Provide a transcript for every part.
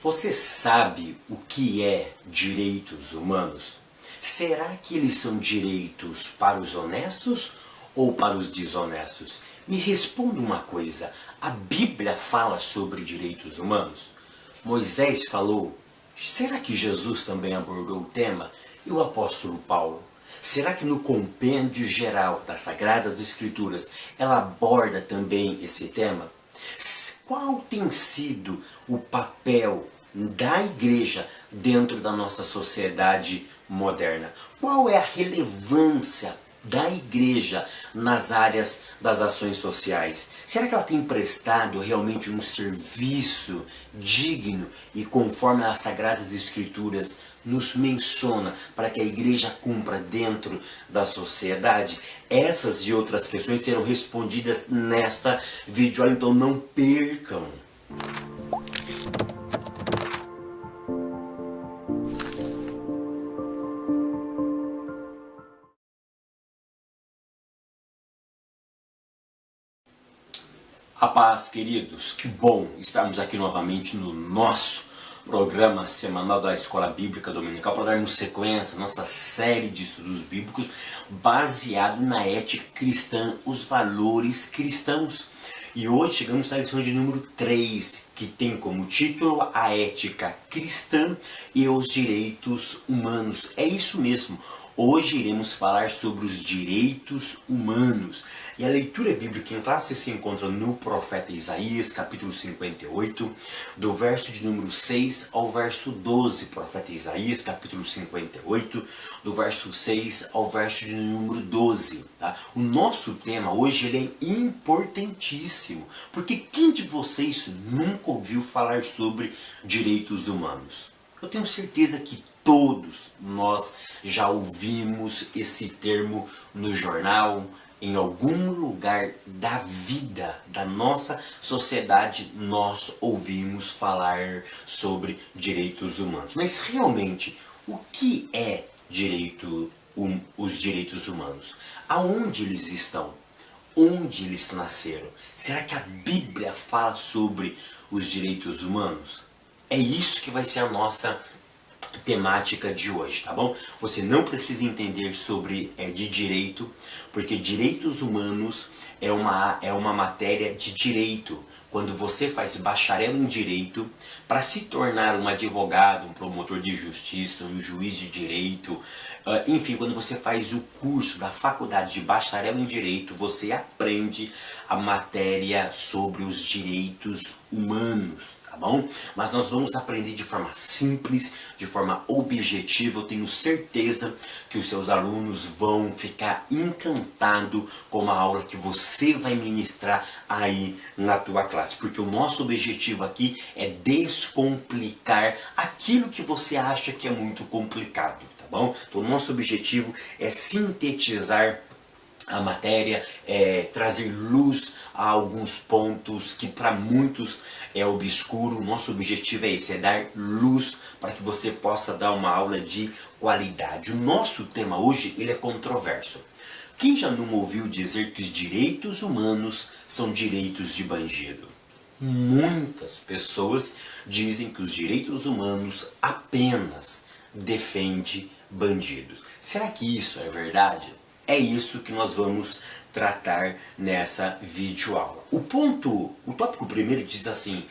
Você sabe o que é direitos humanos? Será que eles são direitos para os honestos ou para os desonestos? Me responda uma coisa, a Bíblia fala sobre direitos humanos? Moisés falou, será que Jesus também abordou o tema? E o apóstolo Paulo? Será que no compêndio geral das Sagradas Escrituras ela aborda também esse tema? Qual tem sido o papel da igreja dentro da nossa sociedade moderna? Qual é a relevância da igreja nas áreas das ações sociais? Será que ela tem prestado realmente um serviço digno e conforme as Sagradas Escrituras nos menciona para que a igreja cumpra dentro da sociedade? Essas e outras questões serão respondidas nesta videoaula, então não percam! A paz, queridos, que bom estarmos aqui novamente no nosso programa semanal da Escola Bíblica Dominical para darmos sequência à nossa série de estudos bíblicos baseado na ética cristã, os valores cristãos. E hoje chegamos à lição de número 3, que tem como título a ética cristã e os direitos humanos. É isso mesmo. Hoje iremos falar sobre os direitos humanos. E a leitura bíblica em classe se encontra no profeta Isaías, capítulo 58, do verso de número 6 ao verso 12. Profeta Isaías, capítulo 58, do verso 6 ao verso de número 12. Tá? O nosso tema hoje ele é importantíssimo, porque quem de vocês nunca ouviu falar sobre direitos humanos? Eu tenho certeza que todos nós já ouvimos esse termo no jornal, em algum lugar da vida da nossa sociedade nós ouvimos falar sobre direitos humanos. Mas realmente, o que é os direitos humanos? Aonde eles estão? Onde eles nasceram? Será que a Bíblia fala sobre os direitos humanos? É isso que vai ser a nossa temática de hoje, tá bom? Você não precisa entender sobre de direito, porque direitos humanos é uma matéria de direito. Quando você faz bacharel em direito, para se tornar um advogado, um promotor de justiça, um juiz de direito, enfim, quando você faz o curso da faculdade de bacharel em direito, você aprende a matéria sobre os direitos humanos. Tá bom? Mas nós vamos aprender de forma simples, de forma objetiva. Eu tenho certeza que os seus alunos vão ficar encantados com a aula que você vai ministrar aí na tua classe. Porque o nosso objetivo aqui é descomplicar aquilo que você acha que é muito complicado, tá bom? Então o nosso objetivo é sintetizar a matéria, trazer luz a alguns pontos que para muitos é obscuro. O nosso objetivo é esse, é dar luz para que você possa dar uma aula de qualidade. O nosso tema hoje ele é controverso. Quem já não ouviu dizer que os direitos humanos são direitos de bandido? Muitas pessoas dizem que os direitos humanos apenas defendem bandidos. Será que isso é verdade? É isso que nós vamos tratar nessa videoaula. O tópico primeiro diz assim,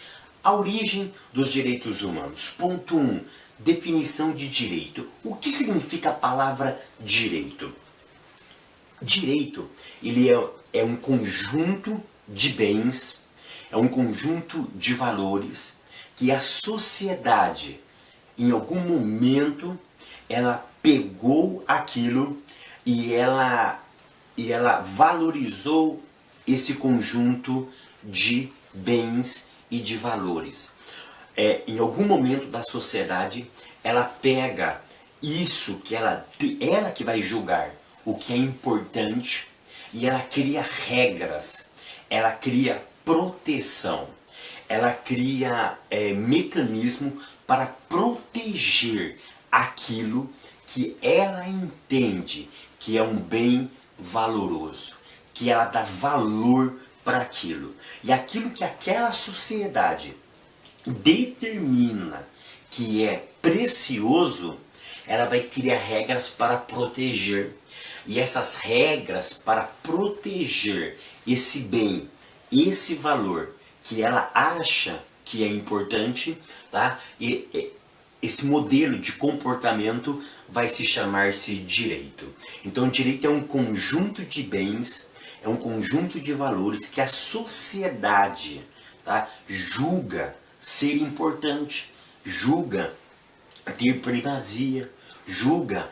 a origem dos direitos humanos. Ponto 1, definição de direito. O que significa a palavra direito? Direito, ele é um conjunto de bens, é um conjunto de valores que a sociedade, em algum momento, ela pegou aquilo e ela valorizou esse conjunto de bens e de valores. Em algum momento da sociedade, ela pega isso que ela que vai julgar o que é importante e ela cria regras, ela cria proteção, ela cria mecanismo para proteger aquilo que ela entende que é um bem valoroso, que ela dá valor para aquilo. E aquilo que aquela sociedade determina que é precioso, ela vai criar regras para proteger. E essas regras para proteger esse bem, esse valor que ela acha que é importante, tá? Esse modelo de comportamento vai se chamar-se direito. Então, direito é um conjunto de bens, é um conjunto de valores que a sociedade, tá, julga ser importante, julga ter primazia, julga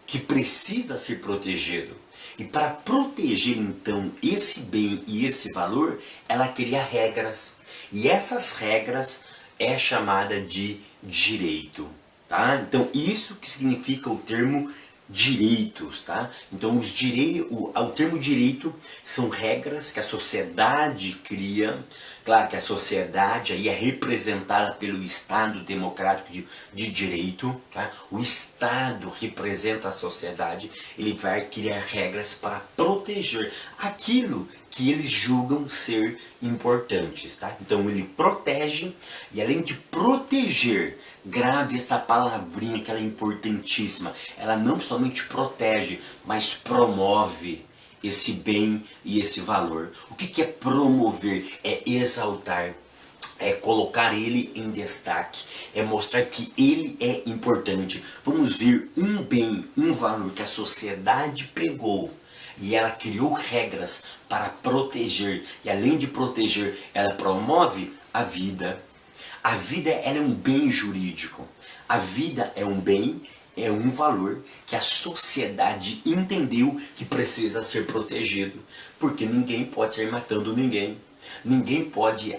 que precisa ser protegido. E para proteger então esse bem e esse valor, ela cria regras. E essas regras é chamada de direito, tá? Então isso que significa o termo direitos, tá? Então o termo direito são regras que a sociedade cria. Claro que a sociedade aí é representada pelo Estado democrático de direito, tá? O Estado representa a sociedade, ele vai criar regras para proteger aquilo que eles julgam ser importantes, tá? Então ele protege, e além de proteger, grave essa palavrinha que ela é importantíssima, ela não somente protege, mas promove esse bem e esse valor. O que é promover? É exaltar, é colocar ele em destaque, é mostrar que ele é importante. Vamos ver um bem, um valor que a sociedade pegou e ela criou regras para proteger, e além de proteger, ela promove a vida. A vida, ela é um bem jurídico. A vida é um bem, é um valor que a sociedade entendeu que precisa ser protegido, porque ninguém pode ir matando ninguém. Ninguém pode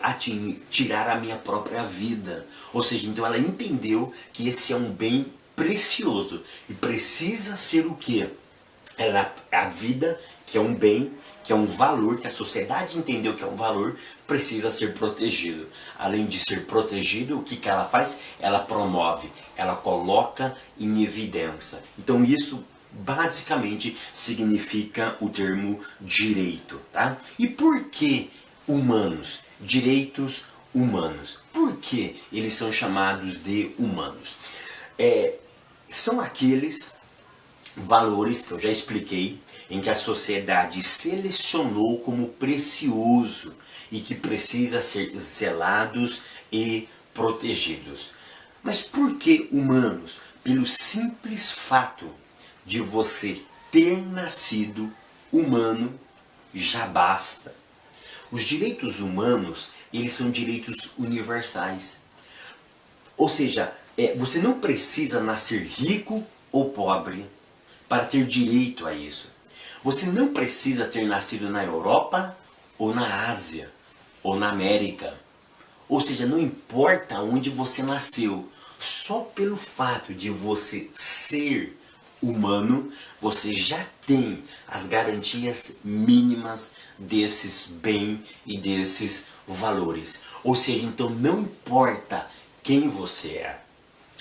tirar a minha própria vida. Ou seja, então ela entendeu que esse é um bem precioso e precisa ser o quê? A vida, que é um bem, que é um valor, que a sociedade entendeu que é um valor, precisa ser protegido. Além de ser protegido, o que ela faz? Ela promove, ela coloca em evidência. Então isso basicamente significa o termo direito, tá? E por que humanos? Direitos humanos. Por que eles são chamados de humanos? São aqueles valores que eu já expliquei, em que a sociedade selecionou como precioso e que precisa ser zelados e protegidos. Mas por que humanos? Pelo simples fato de você ter nascido humano, já basta. Os direitos humanos, eles são direitos universais. Ou seja, você não precisa nascer rico ou pobre para ter direito a isso. Você não precisa ter nascido na Europa ou na Ásia ou na América. Ou seja, não importa onde você nasceu, só pelo fato de você ser humano, você já tem as garantias mínimas desses bens e desses valores. Ou seja, então não importa quem você é.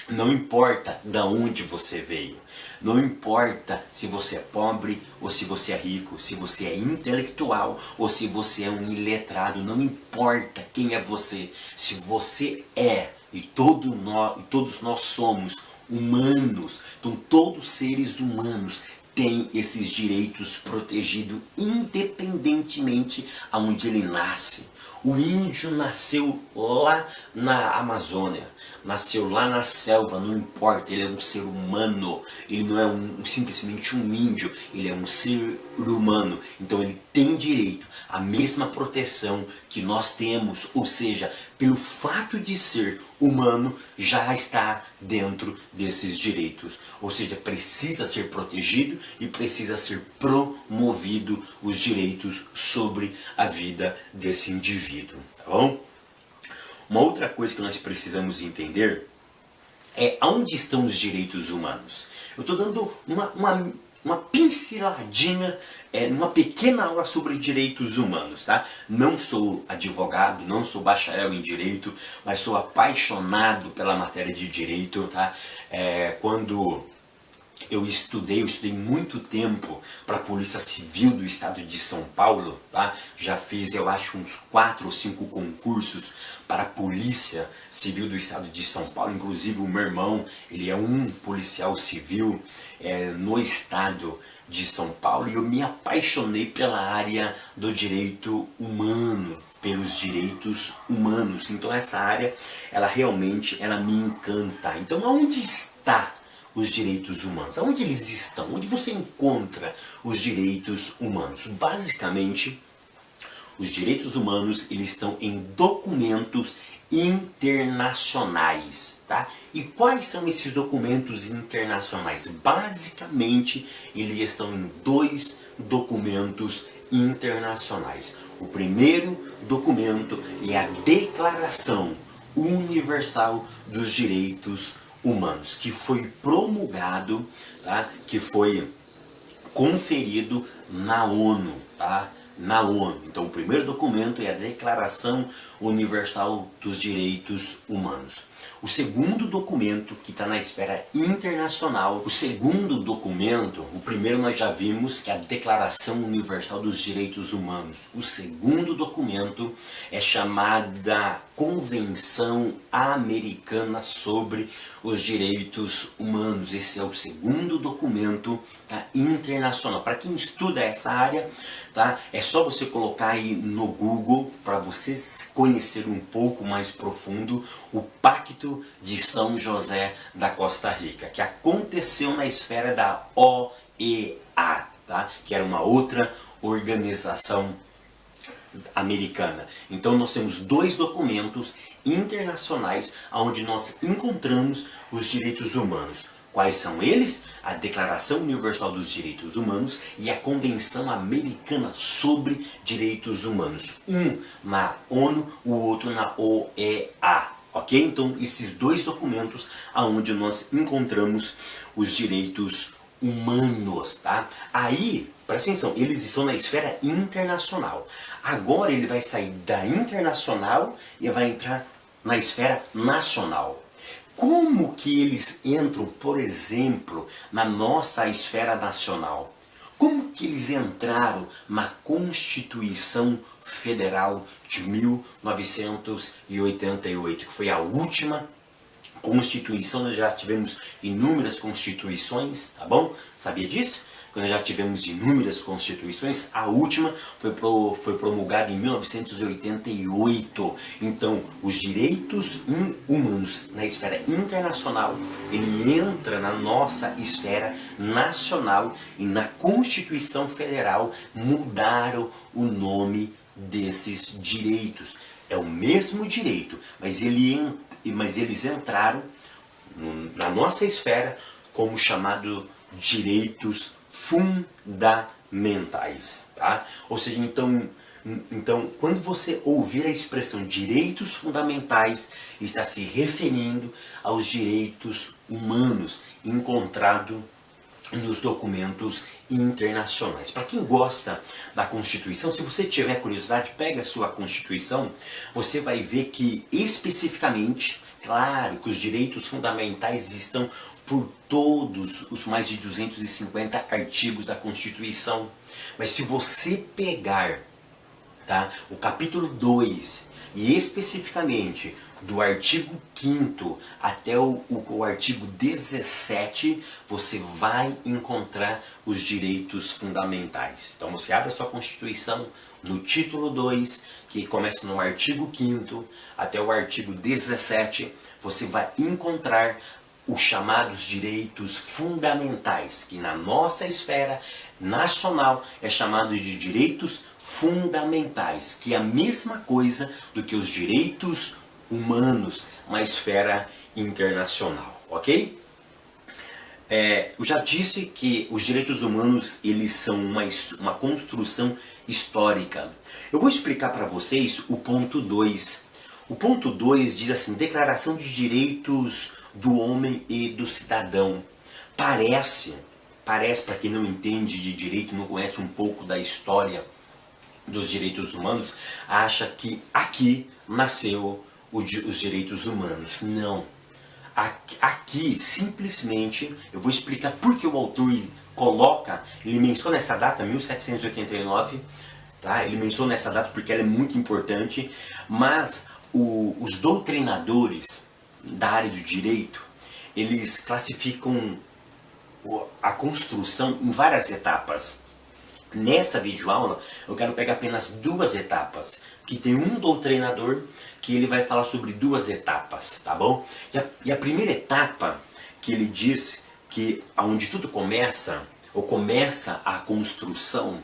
Não importa de onde você veio, não importa se você é pobre ou se você é rico, se você é intelectual ou se você é um iletrado, não importa quem é você, se você é, e todos nós somos humanos, então todos seres humanos têm esses direitos protegidos independentemente aonde ele nasce. O índio nasceu lá na Amazônia, nasceu lá na selva, não importa, ele é um ser humano, ele não é simplesmente um índio, ele é um ser humano, então ele tem direito à mesma proteção que nós temos, ou seja, pelo fato de ser humano, já está dentro desses direitos, ou seja, precisa ser protegido e precisa ser promovido os direitos sobre a vida desse indivíduo, tá bom? Uma outra coisa que nós precisamos entender é onde estão os direitos humanos. Eu estou dando uma pinceladinha, uma pequena aula sobre direitos humanos, tá? Não sou advogado, não sou bacharel em direito, mas sou apaixonado pela matéria de direito, tá? Quando eu estudei muito tempo para a Polícia Civil do Estado de São Paulo, tá? Já fiz, eu acho, uns 4 ou 5 concursos para a Polícia Civil do Estado de São Paulo. Inclusive o meu irmão, ele é um policial civil no Estado de São Paulo, e eu me apaixonei pela área do direito humano, pelos direitos humanos. Então essa área, ela realmente, ela me encanta. Então aonde está os direitos humanos? Aonde eles estão? Onde você encontra os direitos humanos? Basicamente, os direitos humanos, eles estão em documentos internacionais, tá? E quais são esses documentos internacionais? Basicamente, eles estão em 2 documentos internacionais. O primeiro documento é a Declaração Universal dos Direitos Humanos, que foi promulgado, tá? Que foi conferido na ONU, tá? Na ONU. Então o primeiro documento é a Declaração Universal dos Direitos Humanos. O segundo documento, que está na esfera internacional, o segundo documento, o primeiro nós já vimos, que é a Declaração Universal dos Direitos Humanos. O segundo documento é chamada Convenção Americana sobre os Direitos Humanos. Esse é o segundo documento, tá, internacional. Para quem estuda essa área, tá, é só você colocar aí no Google para você conhecer um pouco mais profundo o Pacto de São José da Costa Rica, que aconteceu na esfera da OEA, tá, que era uma outra organização americana. Então nós temos 2 documentos internacionais onde nós encontramos os direitos humanos. Quais são eles? A Declaração Universal dos Direitos Humanos e a Convenção Americana sobre Direitos Humanos. Um na ONU, o outro na OEA. Ok? Então esses 2 documentos onde nós encontramos os direitos humanos, tá? Aí, presta atenção, eles estão na esfera internacional. Agora ele vai sair da internacional e vai entrar na esfera nacional. Como que eles entram, por exemplo, na nossa esfera nacional? Como que eles entraram na Constituição Federal de 1988, que foi a última Constituição? Nós já tivemos inúmeras constituições, tá bom? Sabia disso? Quando já tivemos inúmeras constituições, a última foi promulgada em 1988. Então, os direitos humanos na esfera internacional, ele entra na nossa esfera nacional, e na Constituição Federal mudaram o nome desses direitos. É o mesmo direito, mas eles entraram na nossa esfera como chamado direitos fundamentais, tá? Ou seja, então quando você ouvir a expressão direitos fundamentais, está se referindo aos direitos humanos encontrados nos documentos internacionais. Para quem gosta da Constituição, se você tiver curiosidade, pega a sua Constituição, você vai ver que especificamente, claro, que os direitos fundamentais estão por todos os mais de 250 artigos da Constituição. Mas se você pegar, tá, o capítulo 2 e especificamente do artigo 5º até o artigo 17, você vai encontrar os direitos fundamentais. Então você abre a sua Constituição no título 2, que começa no artigo 5º até o artigo 17, você vai encontrar os chamados direitos fundamentais, que na nossa esfera nacional é chamado de direitos fundamentais, que é a mesma coisa do que os direitos humanos na esfera internacional, ok? Eu já disse que os direitos humanos, eles são uma construção histórica. Eu vou explicar para vocês o ponto 2. O ponto 2 diz assim: Declaração de Direitos do Homem e do Cidadão. Parece para quem não entende de direito, não conhece um pouco da história dos direitos humanos, acha que aqui nasceu os direitos humanos. Não. Aqui, simplesmente, eu vou explicar por que o autor ele menciona essa data, 1789, tá? Ele menciona essa data porque ela é muito importante, mas os doutrinadores da área do direito, eles classificam a construção em várias etapas. Nessa videoaula eu quero pegar apenas duas etapas, que tem um doutrinador que ele vai falar sobre duas etapas, tá bom? E a primeira etapa que ele diz que onde tudo começa, ou começa a construção,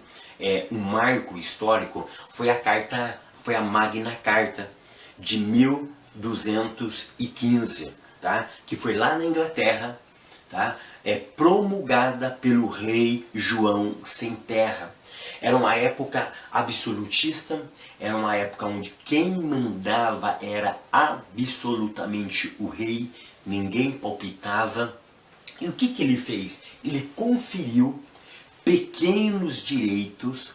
um marco histórico, foi a Magna Carta de 1215, tá? Que foi lá na Inglaterra, tá? Promulgada pelo rei João Sem Terra. Era uma época absolutista, era uma época onde quem mandava era absolutamente o rei, ninguém palpitava. E o que ele fez? Ele conferiu pequenos direitos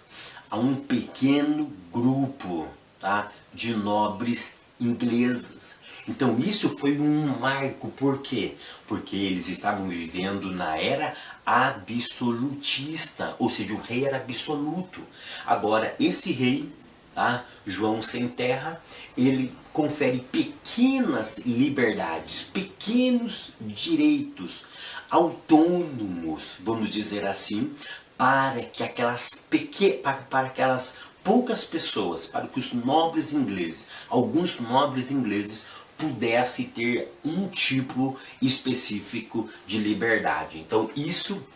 a um pequeno grupo, tá, de nobres ingleses. Então isso foi um marco, por quê? Porque eles estavam vivendo na era absolutista, ou seja, o rei era absoluto. Agora esse rei, tá, João Sem Terra, ele confere pequenas liberdades, pequenos direitos autônomos, vamos dizer assim, para aquelas poucas pessoas, para que os nobres ingleses, alguns nobres ingleses, pudessem ter um tipo específico de liberdade. Então isso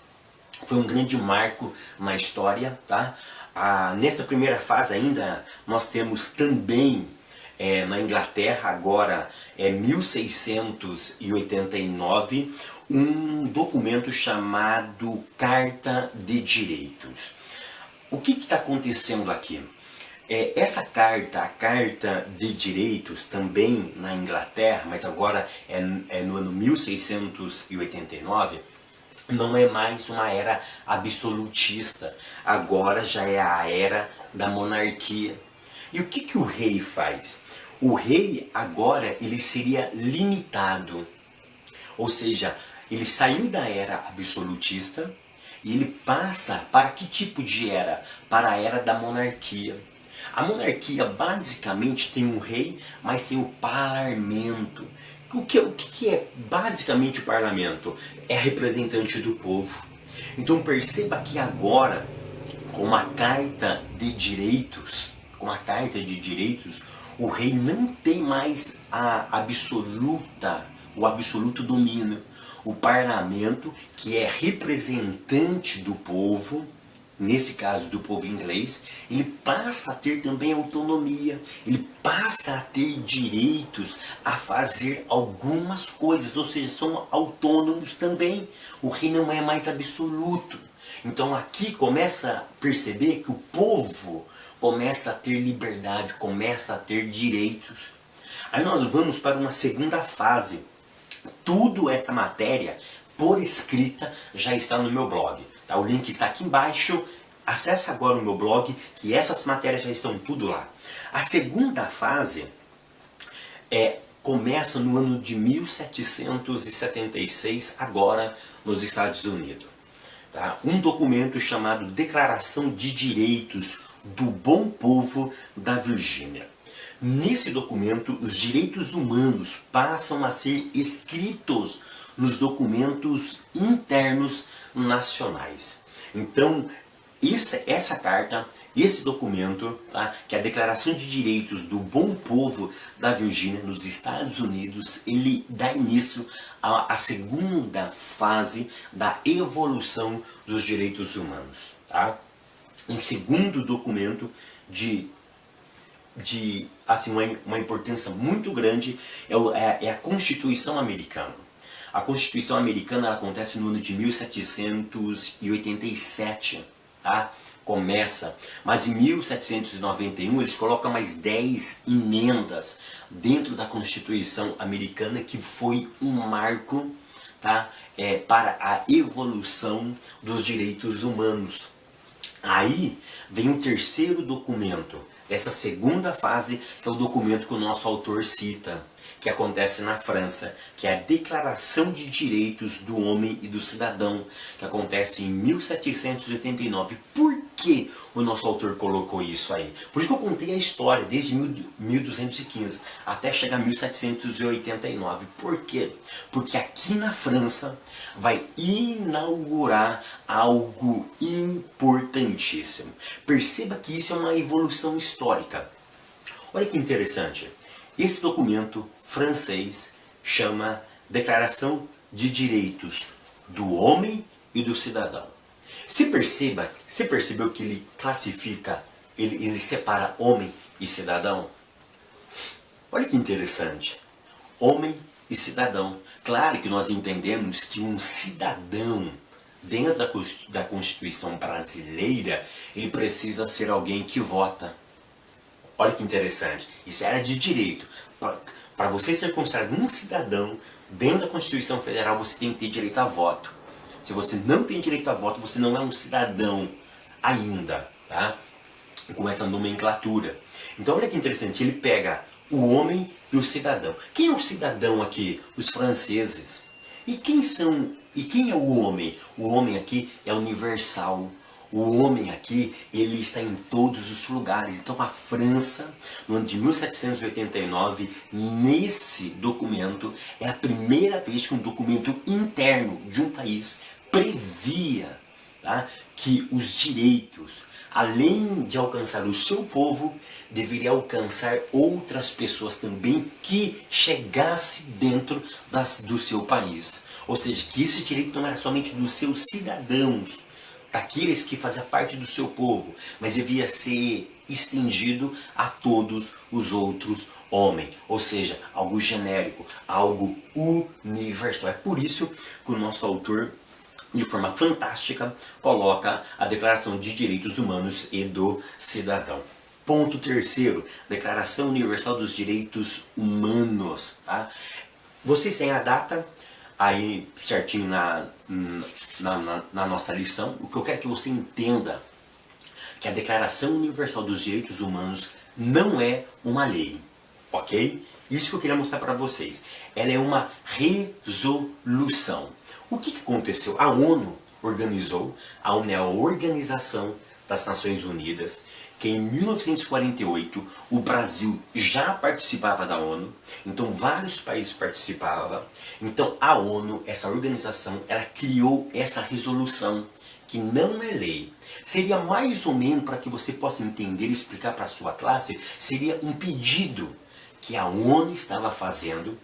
foi um grande marco na história, tá? Nesta primeira fase ainda nós temos também na Inglaterra, agora 1689, um documento chamado Carta de Direitos. O que está acontecendo aqui? Essa carta, a Carta de Direitos, também na Inglaterra, mas agora no ano 1689, não é mais uma era absolutista, agora já é a era da monarquia. E o que o rei faz? O rei agora ele seria limitado, ou seja, ele saiu da era absolutista e ele passa para que tipo de era? Para a era da monarquia. A monarquia basicamente tem um rei, mas tem o parlamento. O que é basicamente o parlamento? É representante do povo. Então perceba que agora, com a Carta de Direitos, o rei não tem mais o absoluto domínio. O parlamento, que é representante do povo, nesse caso do povo inglês, ele passa a ter também autonomia, ele passa a ter direitos a fazer algumas coisas, ou seja, são autônomos também. O rei não é mais absoluto. Então aqui começa a perceber que o povo começa a ter liberdade, começa a ter direitos. Aí nós vamos para uma segunda fase. Tudo essa matéria, por escrita, já está no meu blog. Tá? O link está aqui embaixo. Acesse agora o meu blog, que essas matérias já estão tudo lá. A segunda fase começa no ano de 1776, agora nos Estados Unidos. Tá? Um documento chamado Declaração de Direitos do Bom Povo da Virgínia. Nesse documento, os direitos humanos passam a ser escritos nos documentos internos nacionais. Então, essa carta, esse documento, tá, que é a Declaração de Direitos do Bom Povo da Virgínia, nos Estados Unidos, ele dá início à segunda fase da evolução dos direitos humanos. Tá? Um segundo documento de assim, uma importância muito grande é a Constituição Americana. A Constituição Americana ela acontece no ano de 1787, tá? Começa, mas em 1791 eles colocam mais 10 emendas dentro da Constituição Americana, que foi um marco, tá? Para a evolução dos direitos humanos. Aí vem o terceiro documento, essa segunda fase, que é o documento que o nosso autor cita, que acontece na França, que é a Declaração de Direitos do Homem e do Cidadão, que acontece em 1789. Por que o nosso autor colocou isso aí? Por isso que eu contei a história, desde 1215 até chegar a 1789. Por quê? Porque aqui na França vai inaugurar algo importantíssimo. Perceba que isso é uma evolução histórica. Olha que interessante. Esse documento francês chama Declaração de Direitos do Homem e do Cidadão. Você percebeu que ele classifica, ele separa homem e cidadão? Olha que interessante. Homem e cidadão. Claro que nós entendemos que um cidadão, dentro da Constituição brasileira, ele precisa ser alguém que vota. Olha que interessante. Isso era de direito. Para você ser considerado um cidadão, dentro da Constituição Federal, você tem que ter direito a voto. Se você não tem direito a voto, você não é um cidadão ainda, tá? Com essa nomenclatura. Então olha que interessante, ele pega o homem e o cidadão. Quem é o cidadão aqui? Os franceses. E quem é o homem? O homem aqui é universal. O homem aqui, ele está em todos os lugares. Então a França, no ano de 1789, nesse documento, é a primeira vez que um documento interno de um país previa, tá, que os direitos, além de alcançar o seu povo, deveria alcançar outras pessoas também que chegasse dentro do seu país. Ou seja, que esse direito não era somente dos seus cidadãos, daqueles que faziam parte do seu povo, mas devia ser estendido a todos os outros homens. Ou seja, algo genérico, algo universal. É por isso que o nosso autor, de forma fantástica, coloca a Declaração de Direitos Humanos e do Cidadão. Ponto terceiro, Declaração Universal dos Direitos Humanos. Tá? Vocês têm a data aí certinho na nossa lição. O que eu quero que você entenda, que a Declaração Universal dos Direitos Humanos não é uma lei, ok? Isso que eu queria mostrar para vocês. Ela é uma resolução. O que aconteceu? A ONU organizou, a ONU é a Organização das Nações Unidas, que em 1948 o Brasil já participava da ONU, então vários países participavam. Então a ONU, essa organização, ela criou essa resolução, que não é lei. Seria mais ou menos, para que você possa entender e explicar para a sua classe, seria um pedido que a ONU estava fazendo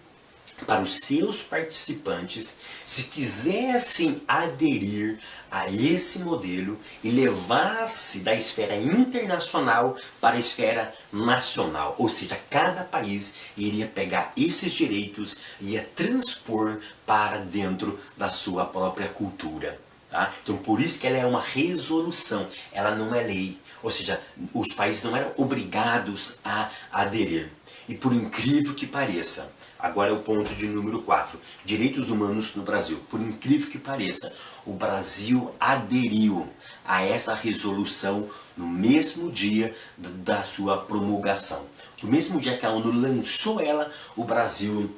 para os seus participantes, se quisessem aderir a esse modelo e levasse da esfera internacional para a esfera nacional. Ou seja, cada país iria pegar esses direitos e ia transpor para dentro da sua própria cultura. Tá? Então por isso que ela é uma resolução, ela não é lei. Ou seja, os países não eram obrigados a aderir. E por incrível que pareça, agora é o ponto de número 4, direitos humanos no Brasil. Por incrível que pareça, o Brasil aderiu a essa resolução no mesmo dia da sua promulgação. No mesmo dia que a ONU lançou ela, o Brasil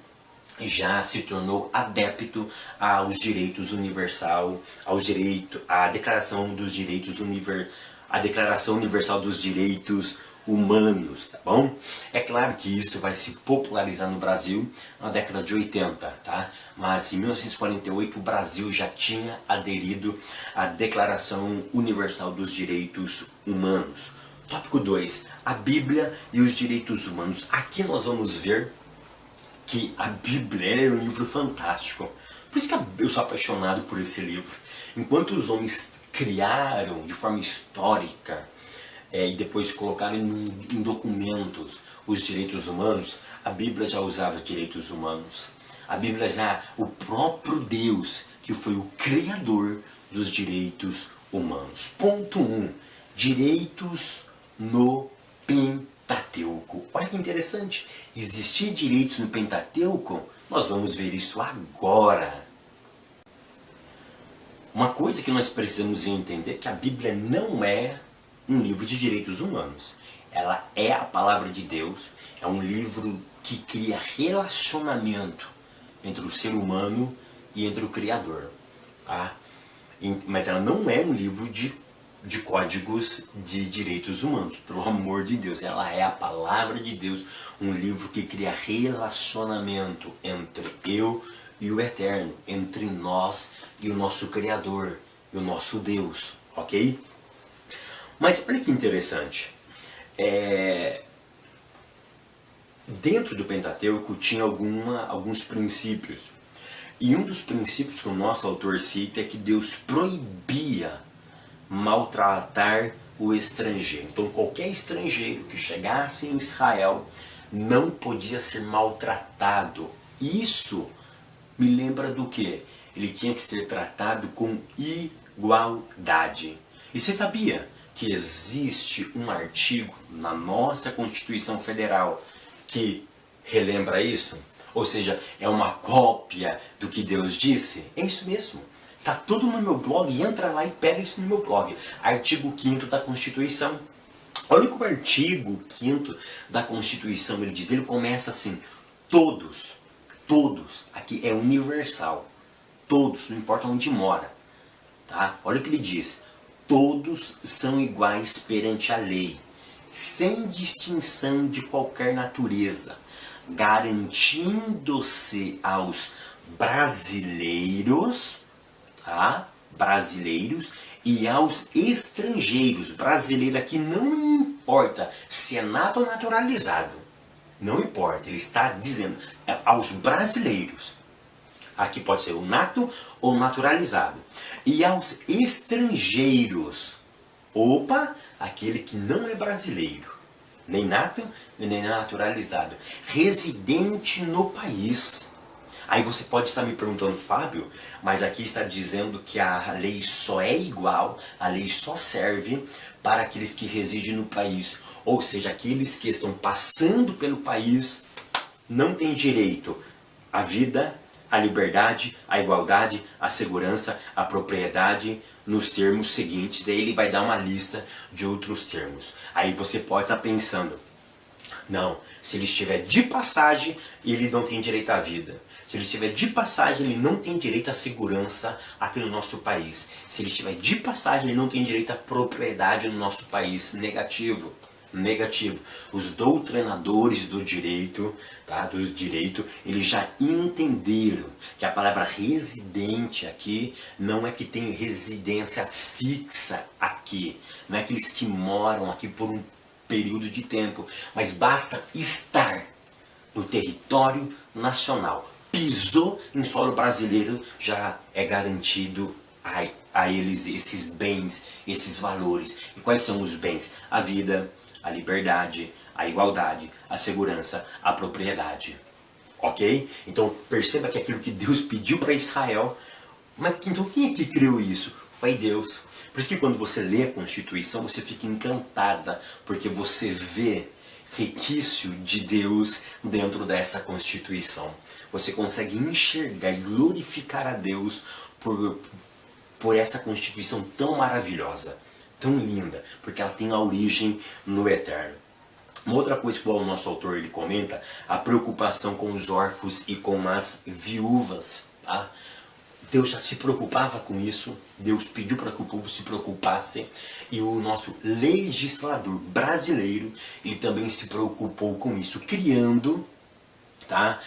já se tornou adepto aos direitos universal, à Declaração dos Direitos a Declaração Universal dos Direitos Humanos, tá bom? É claro que isso vai se popularizar no Brasil na década de 80, tá? Mas em 1948 o Brasil já tinha aderido à Declaração Universal dos Direitos Humanos. Tópico 2, a Bíblia e os direitos humanos. Aqui nós vamos ver que a Bíblia é um livro fantástico. Por isso que eu sou apaixonado por esse livro. Enquanto os homens criaram de forma histórica e depois colocaram em documentos os direitos humanos, a Bíblia já usava direitos humanos. A Bíblia já, o próprio Deus, que foi o criador dos direitos humanos. Ponto 1, direitos no Pentateuco. Olha que interessante, existir direitos no Pentateuco, nós vamos ver isso agora. Uma coisa que nós precisamos entender é que a Bíblia não é um livro de direitos humanos. ela é a palavra de Deus, é um livro que cria relacionamento entre o ser humano e entre o Criador, tá? Mas ela não é um livro de códigos de direitos humanos, pelo amor de Deus. Ela é a palavra de Deus, um livro que cria relacionamento entre eu e o Eterno, entre nós e o nosso Criador, e o nosso Deus, ok? Mas olha que interessante, dentro do Pentateuco tinha alguns princípios, e um dos princípios que o nosso autor cita é que Deus proibia maltratar o estrangeiro. Então qualquer estrangeiro que chegasse em Israel não podia ser maltratado. Isso me lembra do quê? Ele tinha que ser tratado com igualdade. E você sabia que existe um artigo na nossa Constituição Federal que relembra isso? Ou seja, é uma cópia do que Deus disse? É isso mesmo. Tá tudo no meu blog, entra lá e pega isso no meu blog. Artigo 5º da Constituição. Olha o que o artigo 5º da Constituição ele diz. Ele começa assim: todos, aqui é universal. Todos, não importa onde mora. Tá? Olha o que ele diz. Todos são iguais perante a lei, sem distinção de qualquer natureza, garantindo-se aos brasileiros, tá? Brasileiros e aos estrangeiros. Brasileiro aqui não importa se é nato ou naturalizado. Não importa, ele está dizendo aos brasileiros. Aqui pode ser o nato ou naturalizado. E aos estrangeiros. Opa, aquele que não é brasileiro. Nem nato e nem naturalizado. Residente no país. Aí você pode estar me perguntando, Fábio, mas aqui está dizendo que a lei só é igual, a lei só serve para aqueles que residem no país. Ou seja, aqueles que estão passando pelo país não têm direito à vida, à liberdade, à igualdade, à segurança, à propriedade, nos termos seguintes. Aí ele vai dar uma lista de outros termos. Aí você pode estar pensando, não, se ele estiver de passagem, ele não tem direito à vida. Se ele estiver de passagem, ele não tem direito à segurança aqui no nosso país. Se ele estiver de passagem, ele não tem direito à propriedade no nosso país. Negativo. Negativo. Os doutrinadores do direito, tá? Do direito, eles já entenderam que a palavra residente aqui não é que tem residência fixa aqui. Não é aqueles que moram aqui por um período de tempo, mas basta estar no território nacional. Pisou em solo brasileiro, já é garantido a eles esses bens, esses valores. E quais são os bens? A vida, a liberdade, a igualdade, a segurança, a propriedade. Ok? Então perceba que aquilo que Deus pediu para Israel, mas então quem é que criou isso? Foi Deus. Por isso que quando você lê a Constituição, você fica encantada, porque você vê requisito de Deus dentro dessa Constituição. Você consegue enxergar e glorificar a Deus por essa Constituição tão maravilhosa, tão linda, porque ela tem a origem no Eterno. Uma outra coisa que o nosso autor ele comenta, a preocupação com os órfãos e com as viúvas. Tá? Deus já se preocupava com isso, Deus pediu para que o povo se preocupasse, e o nosso legislador brasileiro, ele também se preocupou com isso, criando, tá,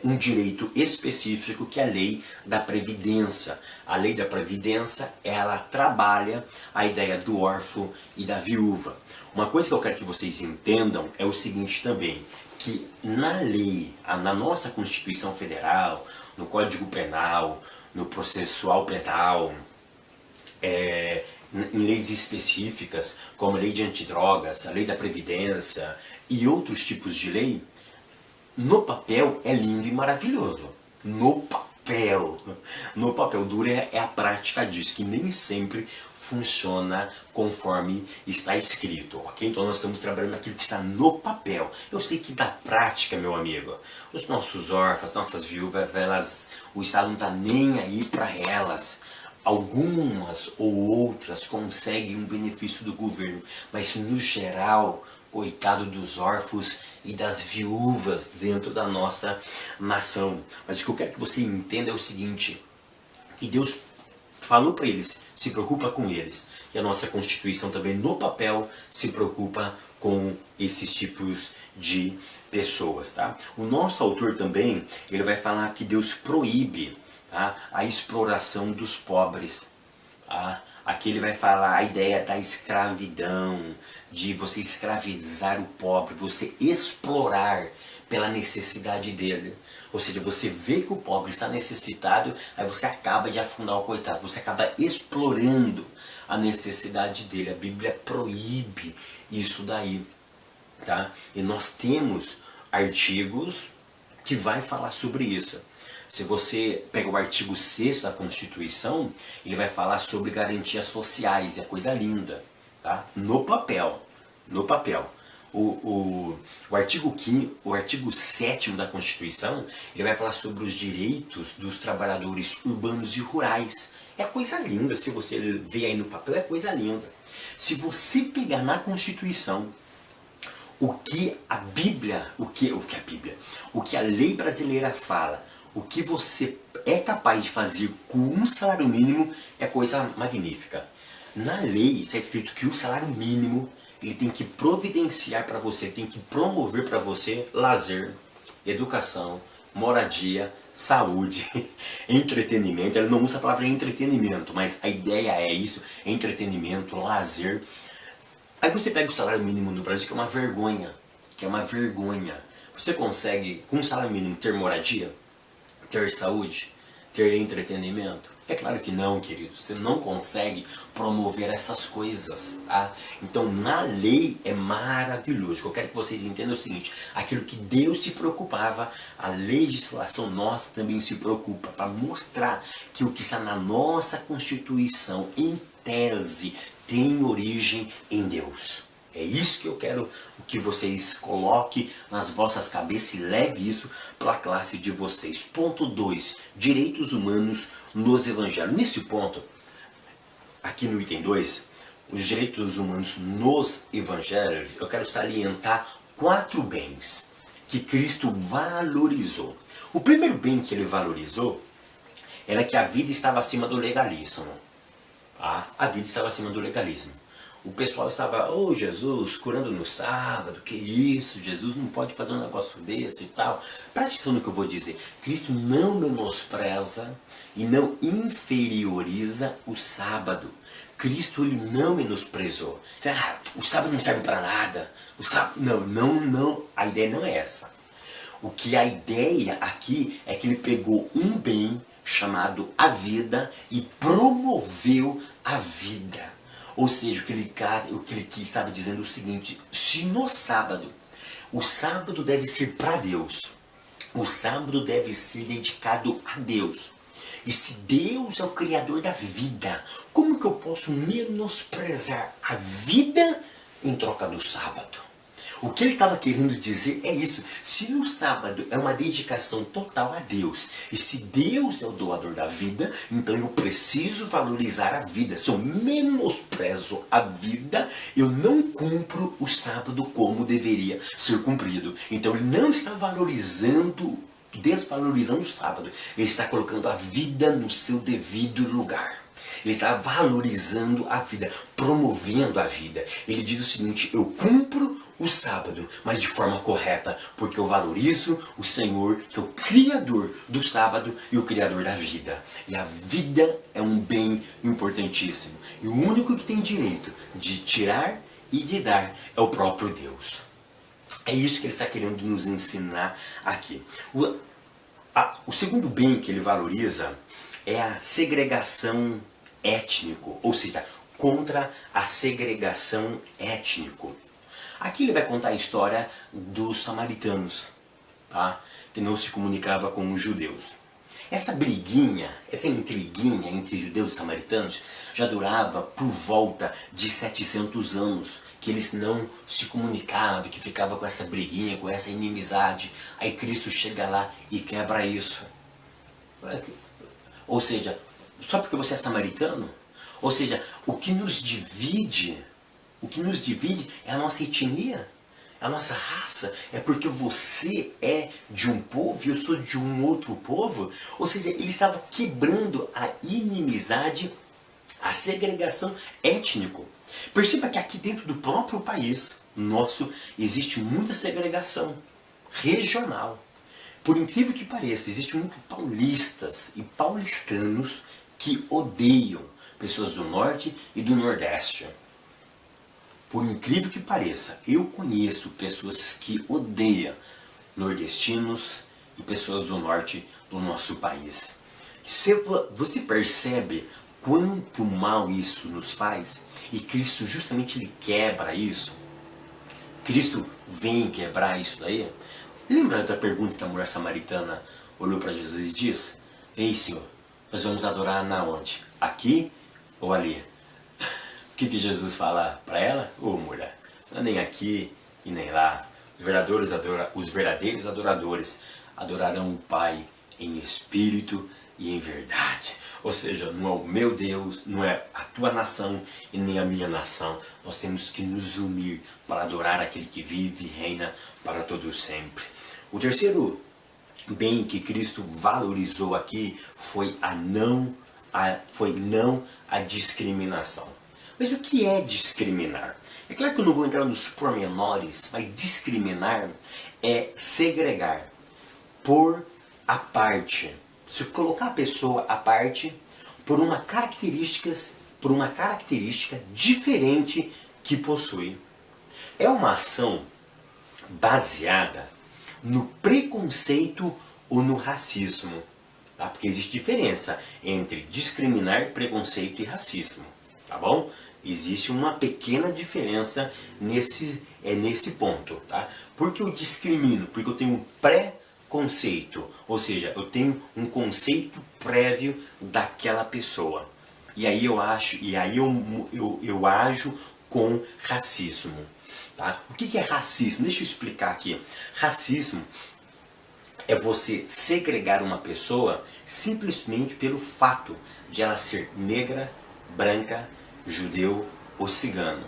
um direito específico que é a lei da Previdência. A lei da Previdência, ela trabalha a ideia do órfão e da viúva. Uma coisa que eu quero que vocês entendam é o seguinte também, que na lei, na nossa Constituição Federal, no Código Penal, no processual penal, em leis específicas, como a lei de antidrogas, a lei da Previdência e outros tipos de lei, no papel é lindo e maravilhoso. No papel. No papel duro é a prática disso, que nem sempre funciona conforme está escrito, ok? Então nós estamos trabalhando aquilo que está no papel. Eu sei que da prática, meu amigo, os nossos órfãos, nossas viúvas, o Estado não está nem aí para elas. Algumas ou outras conseguem um benefício do governo, mas no geral, coitado dos órfãos e das viúvas dentro da nossa nação. Mas o que eu quero que você entenda é o seguinte, que Deus falou para eles, se preocupa com eles. E a nossa Constituição também, no papel, se preocupa com esses tipos de pessoas. Tá? O nosso autor também, ele vai falar que Deus proíbe, tá, a exploração dos pobres. Tá? Aqui ele vai falar a ideia da escravidão, de você escravizar o pobre, você explorar pela necessidade dele. Ou seja, você vê que o pobre está necessitado, aí você acaba de afundar o coitado, você acaba explorando a necessidade dele. A Bíblia proíbe isso daí. Tá? E nós temos artigos que vai falar sobre isso. Se você pega o artigo 6º da Constituição, ele vai falar sobre garantias sociais, é coisa linda, tá? No papel. O artigo 7º da Constituição, ele vai falar sobre os direitos dos trabalhadores urbanos e rurais. É coisa linda, se você ver aí no papel, é coisa linda. Se você pegar na Constituição o que a Bíblia, o que a lei brasileira fala, o que você é capaz de fazer com um salário mínimo é coisa magnífica. Na lei está escrito que o salário mínimo ele tem que providenciar para você, tem que promover para você lazer, educação, moradia, saúde, entretenimento. Ele não usa a palavra entretenimento, mas a ideia é isso, entretenimento, lazer. Aí você pega o salário mínimo no Brasil, que é uma vergonha. Você consegue, com o salário mínimo, ter moradia? Ter saúde? Ter entretenimento? É claro que não, querido. Você não consegue promover essas coisas, tá? Então, na lei é maravilhoso. O que eu quero que vocês entendam é o seguinte. Aquilo que Deus se preocupava, a legislação nossa também se preocupa. Para mostrar que o que está na nossa Constituição, em tese, tem origem em Deus. É isso que eu quero que vocês coloquem nas vossas cabeças e leve isso para a classe de vocês. Ponto 2. Direitos humanos nos evangelhos. Nesse ponto, aqui no item 2, os direitos humanos nos evangelhos, eu quero salientar 4 bens que Cristo valorizou. O primeiro bem que ele valorizou era que a vida estava acima do legalismo. A vida estava acima do legalismo. O pessoal estava, Jesus, curando no sábado, que isso, Jesus não pode fazer um negócio desse e tal. Preste atenção no que eu vou dizer. Cristo não menospreza e não inferioriza o sábado. Cristo ele não menosprezou. O sábado não serve para nada. O sábado, não. A ideia não é essa. O que a ideia aqui é que ele pegou um bem chamado a vida e promoveu a vida. Ou seja, o que ele estava dizendo é o seguinte, se no sábado, o sábado deve ser para Deus, o sábado deve ser dedicado a Deus, e se Deus é o Criador da vida, como que eu posso menosprezar a vida em troca do sábado? O que ele estava querendo dizer é isso. Se no sábado é uma dedicação total a Deus, e se Deus é o doador da vida, então eu preciso valorizar a vida. Se eu menosprezo a vida, eu não cumpro o sábado como deveria ser cumprido. Então ele não está desvalorizando o sábado. Ele está colocando a vida no seu devido lugar. Ele está valorizando a vida, promovendo a vida. Ele diz o seguinte, eu cumpro o sábado, mas de forma correta, porque eu valorizo o Senhor, que é o Criador do sábado e o Criador da vida. E a vida é um bem importantíssimo. E o único que tem direito de tirar e de dar é o próprio Deus. É isso que ele está querendo nos ensinar aqui. O segundo bem que ele valoriza é a segregação étnico, ou seja, contra a segregação étnico. Aqui ele vai contar a história dos samaritanos, tá? Que não se comunicava com os judeus. Essa briguinha, essa intriguinha entre judeus e samaritanos já durava por volta de 700 anos, que eles não se comunicavam, que ficava com essa briguinha, com essa inimizade. Aí Cristo chega lá e quebra isso. Ou seja, só porque você é samaritano? Ou seja, o que nos divide é a nossa etnia. a nossa raça é porque você é de um povo e eu sou de um outro povo. Ou seja, ele estava quebrando a inimizade, a segregação étnico. Perceba que aqui dentro do próprio país nosso existe muita segregação regional. Por incrível que pareça, existem muitos paulistas e paulistanos que odeiam pessoas do norte e do nordeste. Por incrível que pareça, eu conheço pessoas que odeiam nordestinos e pessoas do norte do nosso país. Você percebe quanto mal isso nos faz? E Cristo justamente ele quebra isso. Cristo vem quebrar isso daí. Lembra da pergunta que a mulher samaritana olhou para Jesus e disse: Ei, Senhor, nós vamos adorar na onde? Aqui ou ali? O que Jesus fala para ela? Ô mulher, não é nem aqui e nem lá. Os verdadeiros adoradores adorarão o Pai em espírito e em verdade. Ou seja, não é o meu Deus, não é a tua nação e nem a minha nação. Nós temos que nos unir para adorar aquele que vive e reina para todo sempre. O terceiro bem que Cristo valorizou aqui foi não a discriminação. Mas o que é discriminar? É claro que eu não vou entrar nos pormenores, mas discriminar é segregar, pôr à parte. Se colocar a pessoa à parte por uma característica diferente que possui. É uma ação baseada no preconceito ou no racismo. Tá? Porque existe diferença entre discriminar, preconceito e racismo. Tá bom? Existe uma pequena diferença nesse ponto. Tá? Por que eu discrimino? Porque eu tenho um preconceito. Ou seja, eu tenho um conceito prévio daquela pessoa. E aí eu ajo com racismo. Tá? O que é racismo? Deixa eu explicar aqui. Racismo é você segregar uma pessoa simplesmente pelo fato de ela ser negra, branca, judeu ou cigano.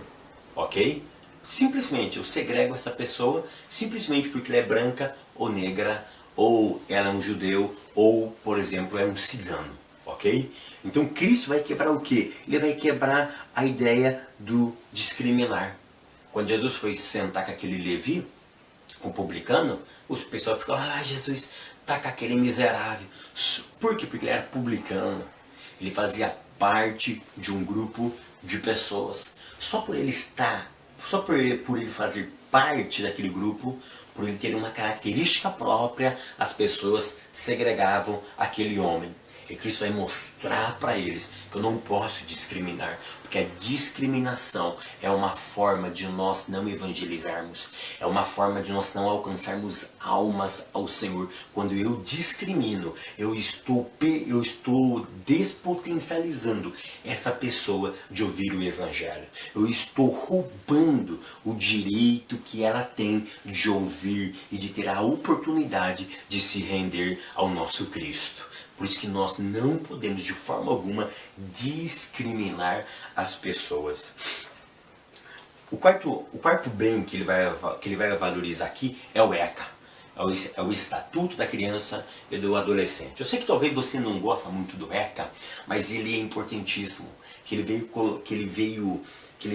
Ok? Simplesmente eu segrego essa pessoa simplesmente porque ela é branca ou negra, ou ela é um judeu, ou, por exemplo, é um cigano. Ok? Então Cristo vai quebrar o quê? Ele vai quebrar a ideia do discriminar. Quando Jesus foi sentar com aquele Levi, o publicano, os pessoal ficou lá, Jesus, tá com aquele miserável. Por quê? Porque ele era publicano. Ele fazia parte de um grupo de pessoas. Só por ele fazer parte daquele grupo, por ele ter uma característica própria, as pessoas segregavam aquele homem. E Cristo vai mostrar para eles que eu não posso discriminar, porque a discriminação é uma forma de nós não evangelizarmos, é uma forma de nós não alcançarmos almas ao Senhor. Quando eu discrimino, eu estou despotencializando essa pessoa de ouvir o Evangelho. Eu estou roubando o direito que ela tem de ouvir e de ter a oportunidade de se render ao nosso Cristo. Por isso que nós não podemos de forma alguma discriminar as pessoas. O quarto bem que ele vai valorizar aqui é o ECA. É o Estatuto da Criança e do Adolescente. Eu sei que talvez você não gosta muito do ECA, mas ele é importantíssimo. Que ele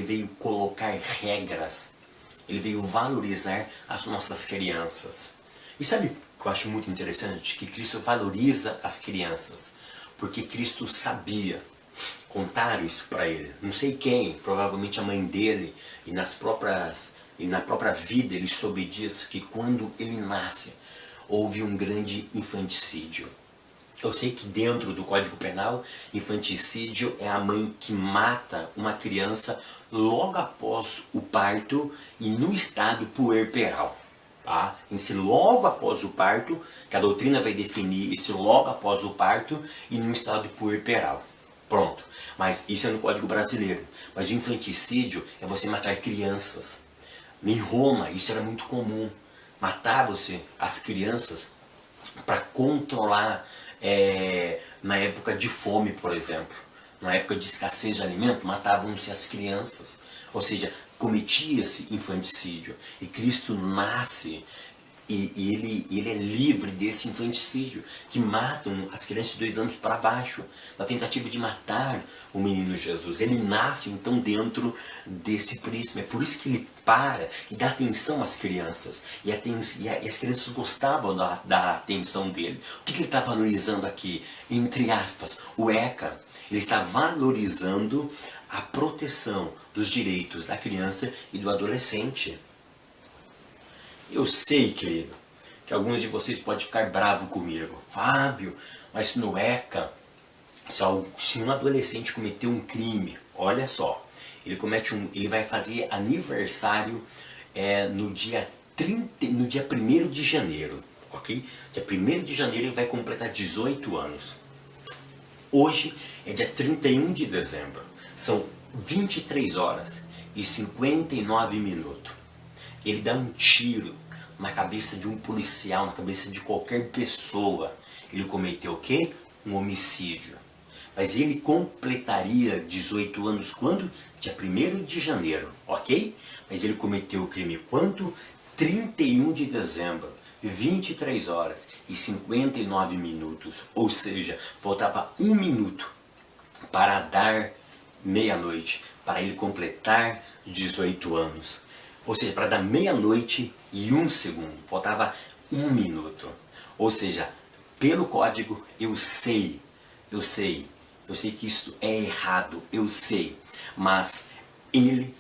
veio colocar regras. Ele veio valorizar as nossas crianças. E sabe que eu acho muito interessante? Que Cristo valoriza as crianças, porque Cristo sabia, contaram isso para ele, não sei quem, provavelmente a mãe dele, e na própria vida ele soube disso, que quando ele nasce, houve um grande infanticídio. Eu sei que dentro do Código Penal, infanticídio é a mãe que mata uma criança logo após o parto e no estado puerperal. Tá? Esse logo após o parto, que a doutrina vai definir esse logo após o parto e no estado puerperal. Pronto. Mas isso é no Código Brasileiro. Mas o infanticídio é você matar crianças. Em Roma isso era muito comum. Matavam-se as crianças para controlar na época de fome, por exemplo. Na época de escassez de alimento, matavam-se as crianças. Ou seja, cometia-se infanticídio. E Cristo nasce e ele é livre desse infanticídio, que matam as crianças de 2 anos para baixo, na tentativa de matar o menino Jesus. Ele nasce então dentro desse prisma. É por isso que ele para e dá atenção às crianças. E as crianças gostavam da atenção dele. O que ele está valorizando aqui? Entre aspas, o ECA. Ele está valorizando a proteção dos direitos da criança e do adolescente. Eu sei, querido, que alguns de vocês podem ficar bravos comigo. Fábio, mas no ECA, se um adolescente cometeu um crime, olha só, ele vai fazer aniversário no dia 1º de janeiro, ok? Dia 1º de janeiro ele vai completar 18 anos. Hoje é dia 31 de dezembro, são 23 horas e 59 minutos. Ele dá um tiro na cabeça de um policial, na cabeça de qualquer pessoa. Ele cometeu o quê? Um homicídio. Mas ele completaria 18 anos quando? Dia 1º de janeiro, ok? Mas ele cometeu o crime quando? 31 de dezembro, 23 horas e 59 minutos. Ou seja, faltava 1 minuto para dar meia-noite, para ele completar 18 anos. Ou seja, para dar meia-noite e 1 segundo, faltava 1 minuto. Ou seja, pelo código eu sei que isso é errado, eu sei, mas ele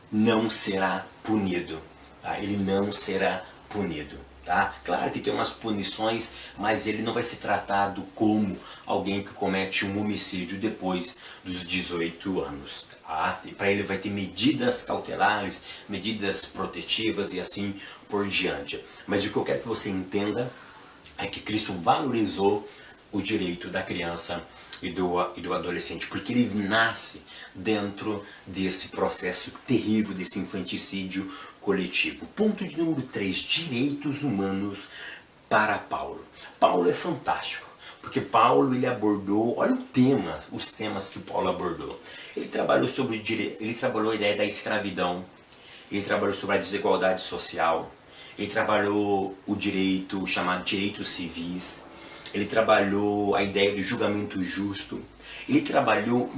não será punido, tá? Ele não será punido, tá? Claro que tem umas punições, mas ele não vai ser tratado como alguém que comete um homicídio depois dos 18 anos. Para ele vai ter medidas cautelares, medidas protetivas e assim por diante. Mas o que eu quero que você entenda é que Cristo valorizou o direito da criança e do adolescente, porque ele nasce dentro desse processo terrível, desse infanticídio coletivo. Ponto de número 3, direitos humanos para Paulo. Paulo é fantástico, porque Paulo ele abordou, olha os temas que Paulo abordou. Ele trabalhou a ideia da escravidão, ele trabalhou sobre a desigualdade social, ele trabalhou o direito chamado direitos civis, ele trabalhou a ideia do julgamento justo, ele trabalhou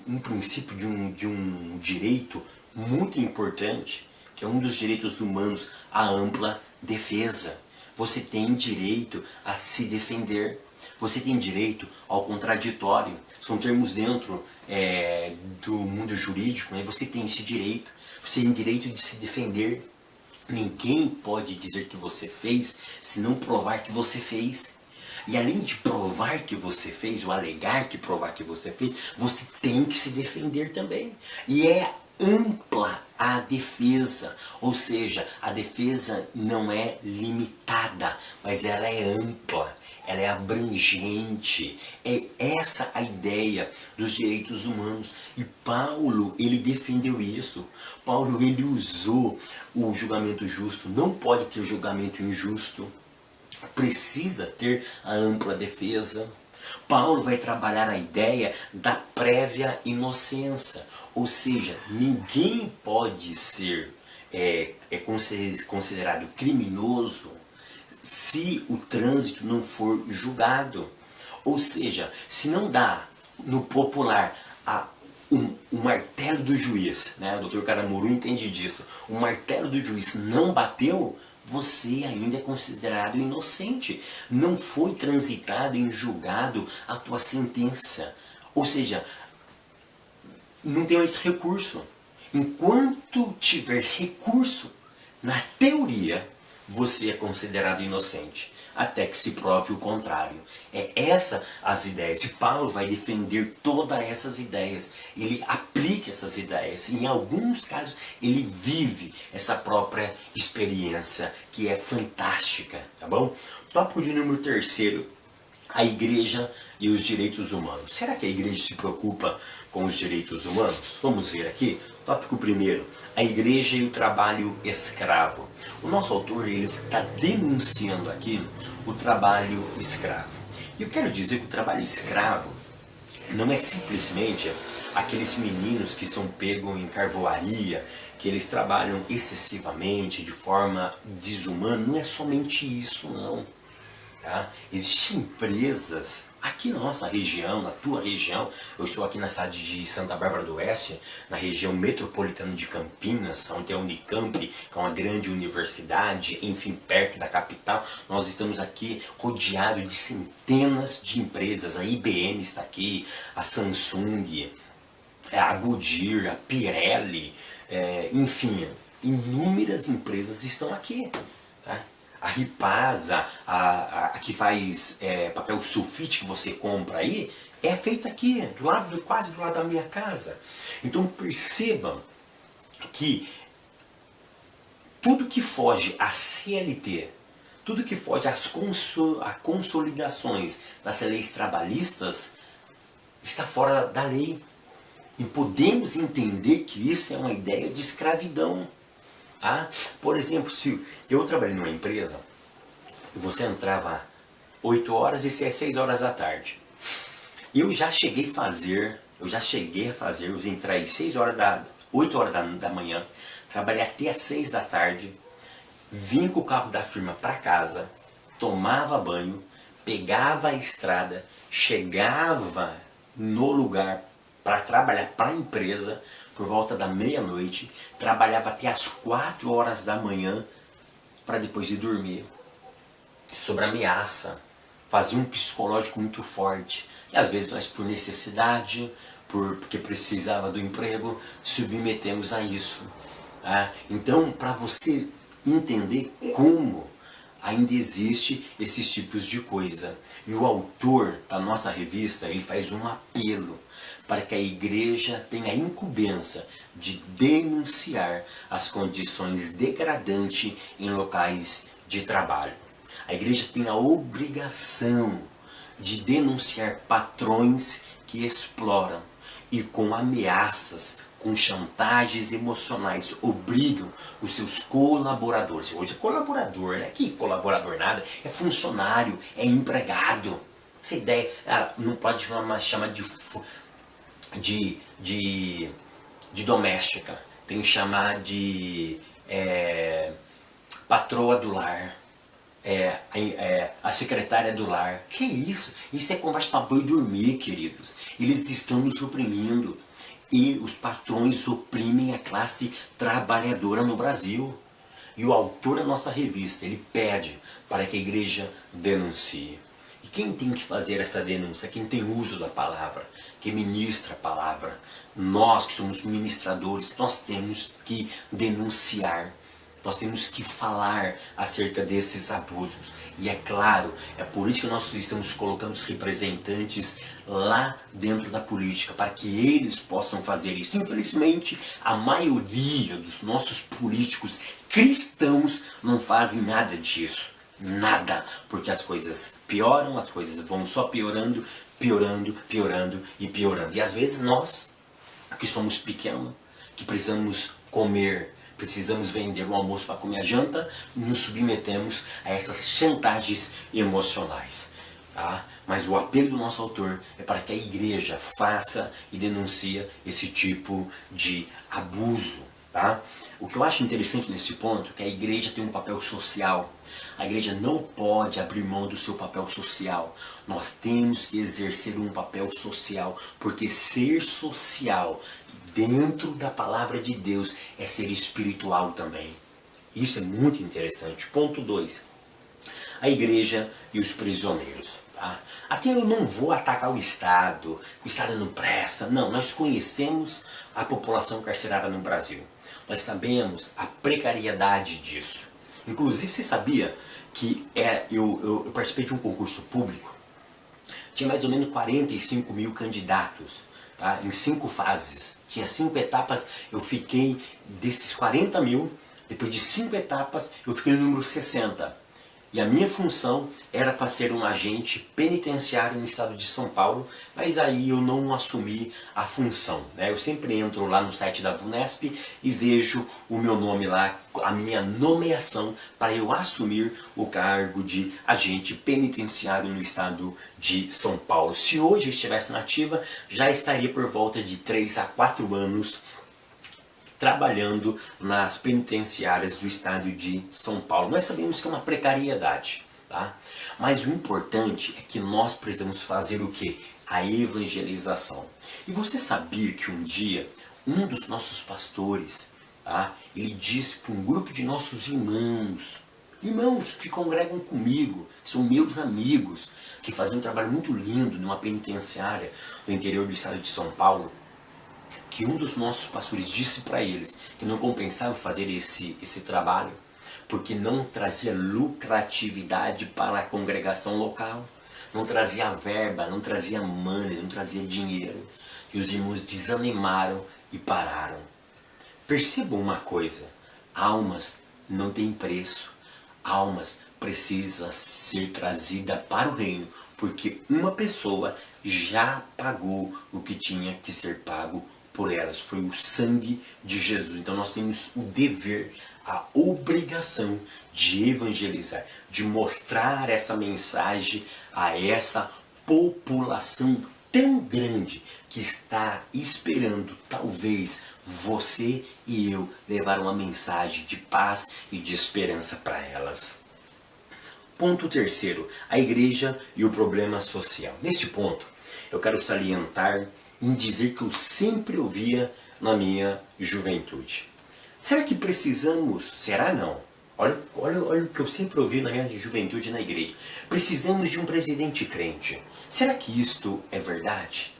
um princípio de um direito muito importante, que é um dos direitos humanos, a ampla defesa. Você tem direito a se defender. Você tem direito ao contraditório. São termos dentro do mundo jurídico, né? Você tem esse direito. Você tem direito de se defender. Ninguém pode dizer que você fez se não provar que você fez. E além de provar que você fez, ou alegar que provar que você fez, você tem que se defender também. E é ampla a defesa, ou seja, a defesa não é limitada, mas ela é ampla, ela é abrangente. É essa a ideia dos direitos humanos. E Paulo, ele defendeu isso. Paulo, ele usou o julgamento justo. Não pode ter julgamento injusto. Precisa ter a ampla defesa. Paulo vai trabalhar a ideia da prévia inocência, ou seja, ninguém pode ser considerado criminoso se o trânsito não for julgado. Ou seja, se não dá no popular o martelo do juiz, né? O Dr. Caramuru entende disso, o martelo do juiz não bateu, você ainda é considerado inocente. Não foi transitado em julgado a tua sentença. Ou seja, não tem mais recurso. Enquanto tiver recurso, na teoria, você é considerado inocente, até que se prove o contrário. É essa as ideias. E Paulo vai defender todas essas ideias. Ele aplica essas ideias. Em alguns casos, ele vive essa própria experiência, que é fantástica, tá bom? Tópico de número 3, a igreja e os direitos humanos. Será que a igreja se preocupa com os direitos humanos? Vamos ver aqui. Tópico 1, a igreja e o trabalho escravo. O nosso autor está denunciando aqui o trabalho escravo. E eu quero dizer que o trabalho escravo não é simplesmente aqueles meninos que são pegos em carvoaria, que eles trabalham excessivamente, de forma desumana. Não é somente isso, não. Tá? Existem empresas aqui na nossa região, na tua região. Eu estou aqui na cidade de Santa Bárbara do Oeste, na região metropolitana de Campinas, onde tem a Unicamp, que é uma grande universidade, enfim, perto da capital. Nós estamos aqui rodeados de centenas de empresas. A IBM está aqui, a Samsung, a Goodyear, a Pirelli, enfim, inúmeras empresas estão aqui. Tá? A Ripasa, a que faz papel sulfite que você compra aí, é feita aqui, quase do lado da minha casa. Então percebam que tudo que foge à CLT, tudo que foge às consolidações das leis trabalhistas, está fora da lei. E podemos entender que isso é uma ideia de escravidão. Por exemplo, se eu trabalhei numa empresa e você entrava 8 horas e saia 6 horas da tarde. Eu já cheguei a fazer, eu entrar às 8 horas da manhã, trabalhei até às 6 da tarde, vim com o carro da firma para casa, tomava banho, pegava a estrada, chegava no lugar para trabalhar para a empresa, por volta da meia-noite, trabalhava até as 4 horas da manhã para depois ir dormir. Sobre ameaça, fazia um psicológico muito forte. E às vezes nós, por necessidade, porque precisava do emprego, submetemos a isso. Então, para você entender como ainda existe esses tipos de coisa. E o autor da nossa revista, ele faz um apelo para que a igreja tenha a incumbência de denunciar as condições degradantes em locais de trabalho. A igreja tem a obrigação de denunciar patrões que exploram e com ameaças, com chantagens emocionais, obrigam os seus colaboradores. Hoje é colaborador, né? Que colaborador nada, é funcionário, é empregado. Essa ideia não pode chamar de doméstica, tem que chamar de patroa do lar, a secretária do lar. Que isso? Isso é conversa para boi dormir, queridos. Eles estão nos oprimindo e os patrões oprimem a classe trabalhadora no Brasil. E o autor da nossa revista, ele pede para que a igreja denuncie. E quem tem que fazer essa denúncia? Quem tem uso da palavra, quem ministra a palavra. Nós que somos ministradores, nós temos que denunciar. Nós temos que falar acerca desses abusos. E é claro, é por isso que nós estamos colocando os representantes lá dentro da política, para que eles possam fazer isso. Infelizmente, a maioria dos nossos políticos cristãos não fazem nada disso. Nada, porque as coisas pioram, as coisas vão só piorando, piorando e piorando. E às vezes nós, que somos pequenos, que precisamos comer, precisamos vender o almoço para comer a janta, nos submetemos a essas chantagens emocionais. Tá? Mas o apelo do nosso autor é para que a igreja faça e denuncie esse tipo de abuso. Tá? O que eu acho interessante nesse ponto é que a igreja tem um papel social. A igreja não pode abrir mão do seu papel social. Nós temos que exercer um papel social, porque ser social dentro da palavra de Deus é ser espiritual também. Isso é muito interessante. Ponto 2. A igreja e os prisioneiros. Tá? Aqui eu não vou atacar o Estado não presta. Não, nós conhecemos a população carcerária no Brasil. Nós sabemos a precariedade disso. Inclusive, você sabia que eu participei de um concurso público? Tinha mais ou menos 45 mil candidatos, tá? Em 5 fases. Tinha 5 etapas, eu fiquei desses 40 mil, depois de 5 etapas, eu fiquei no número 60. E a minha função era para ser um agente penitenciário no estado de São Paulo, mas aí eu não assumi a função, né? Eu sempre entro lá no site da VUNESP e vejo o meu nome lá, a minha nomeação para eu assumir o cargo de agente penitenciário no estado de São Paulo. Se hoje eu estivesse na ativa, já estaria por volta de 3 a 4 anos trabalhando nas penitenciárias do estado de São Paulo. Nós sabemos que é uma precariedade, tá? Mas o importante é que nós precisamos fazer o quê? A evangelização. E você sabia que um dia um dos nossos pastores, tá? Ele disse para um grupo de nossos irmãos que congregam comigo, que são meus amigos, que fazem um trabalho muito lindo numa penitenciária no interior do estado de São Paulo, que um dos nossos pastores disse para eles que não compensava fazer esse trabalho, porque não trazia lucratividade para a congregação local, não trazia verba, não trazia money, não trazia dinheiro. E os irmãos desanimaram e pararam. Percebam uma coisa, almas não têm preço, almas precisam ser trazidas para o reino, porque uma pessoa já pagou o que tinha que ser pago por elas, foi o sangue de Jesus. Então nós temos o dever, a obrigação de evangelizar, de mostrar essa mensagem a essa população tão grande que está esperando, talvez, você e eu levar uma mensagem de paz e de esperança para elas. Ponto terceiro, a igreja e o problema social. Neste ponto, eu quero salientar em dizer que eu sempre ouvia na minha juventude. Será que precisamos? Será não? Olha o que eu sempre ouvi na minha juventude na igreja. Precisamos de um presidente crente. Será que isto é verdade?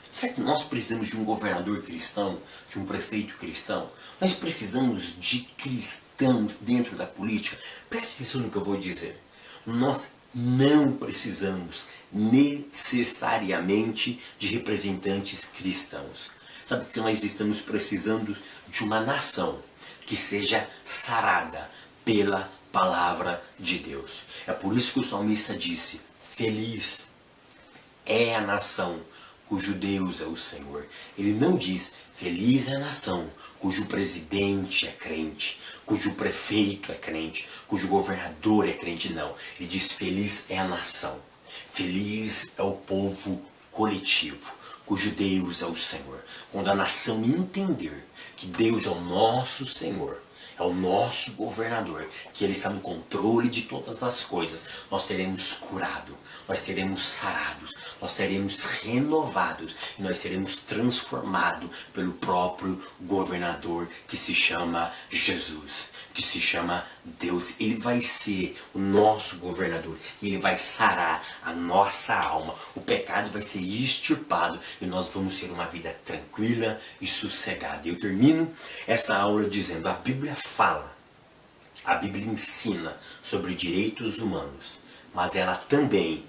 Será que nós precisamos de um governador cristão, de um prefeito cristão? Nós precisamos de cristãos dentro da política? Preste atenção no que eu vou dizer. Nós não precisamos necessariamente de representantes cristãos. Sabe que nós estamos precisando de uma nação que seja sarada pela palavra de Deus. É por isso que o salmista disse: feliz é a nação cujo Deus é o Senhor. Ele não diz: feliz é a nação cujo presidente é crente, cujo prefeito é crente, cujo governador é crente. Não. Ele diz: feliz é a nação. Feliz é o povo coletivo, cujo Deus é o Senhor. Quando a nação entender que Deus é o nosso Senhor, é o nosso governador, que Ele está no controle de todas as coisas, nós seremos curados, nós seremos sarados, nós seremos renovados e nós seremos transformados pelo próprio governador que se chama Jesus, que se chama Deus. Ele vai ser o nosso governador e Ele vai sarar a nossa alma. O pecado vai ser extirpado e nós vamos ter uma vida tranquila e sossegada. Eu termino essa aula dizendo: a Bíblia fala, a Bíblia ensina sobre direitos humanos, mas ela também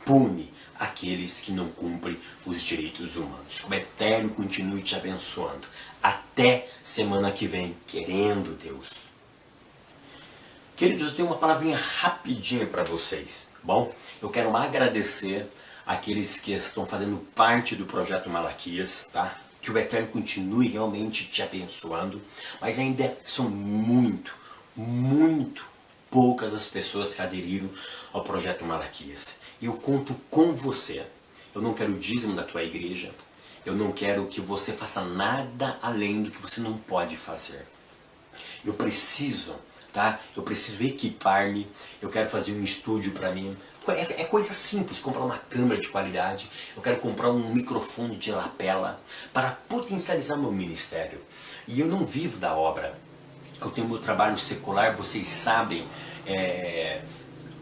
pune aqueles que não cumprem os direitos humanos. Que o Eterno continue te abençoando. Até semana que vem, querendo Deus. Queridos, eu tenho uma palavrinha rapidinha para vocês, tá bom? Eu quero agradecer aqueles que estão fazendo parte do Projeto Malaquias, tá? Que o Eterno continue realmente te abençoando, mas ainda são muito poucas as pessoas que aderiram ao Projeto Malaquias. E eu conto com você. Eu não quero o dízimo da tua igreja, eu não quero que você faça nada além do que você não pode fazer. Eu preciso, tá? Eu preciso equipar-me, eu quero fazer um estúdio para mim. É coisa simples, comprar uma câmera de qualidade, eu quero comprar um microfone de lapela para potencializar meu ministério. E eu não vivo da obra, eu tenho meu trabalho secular, vocês sabem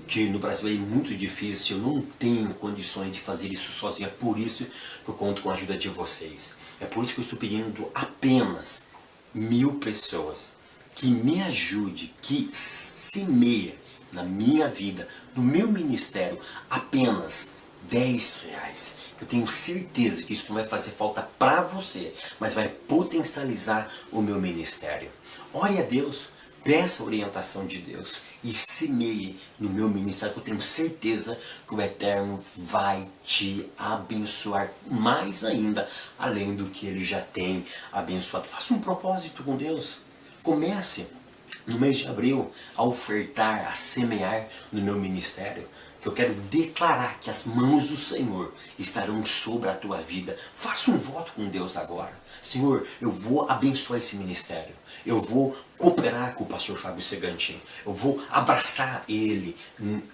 que no Brasil é muito difícil, eu não tenho condições de fazer isso sozinho, é por isso que eu conto com a ajuda de vocês. É por isso que eu estou pedindo apenas 1000 pessoas que me ajude, que semeia na minha vida, no meu ministério, apenas R$10. Eu tenho certeza que isso não vai fazer falta para você, mas vai potencializar o meu ministério. Ore a Deus, peça a orientação de Deus e semeie no meu ministério, que eu tenho certeza que o Eterno vai te abençoar mais ainda, além do que Ele já tem abençoado. Faça um propósito com Deus. Comece no mês de abril a ofertar, a semear no meu ministério, que eu quero declarar que as mãos do Senhor estarão sobre a tua vida. Faça um voto com Deus agora. Senhor, eu vou abençoar esse ministério. Eu vou cooperar com o pastor Fábio Segantin. Eu vou abraçar ele,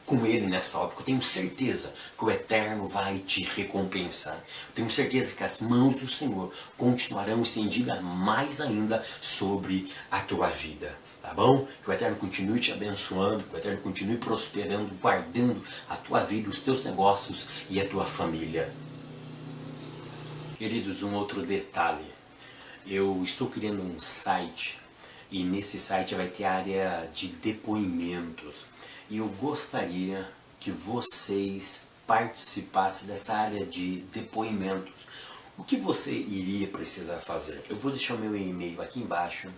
com ele nessa obra. Eu tenho certeza que o Eterno vai te recompensar. Eu tenho certeza que as mãos do Senhor continuarão estendidas mais ainda sobre a tua vida. Tá bom? Que o Eterno continue te abençoando, que o Eterno continue prosperando, guardando a tua vida, os teus negócios e a tua família. Queridos, um outro detalhe. Eu estou criando um site e nesse site vai ter a área de depoimentos. E eu gostaria que vocês participassem dessa área de depoimentos. O que você iria precisar fazer? Eu vou deixar o meu e-mail aqui embaixo.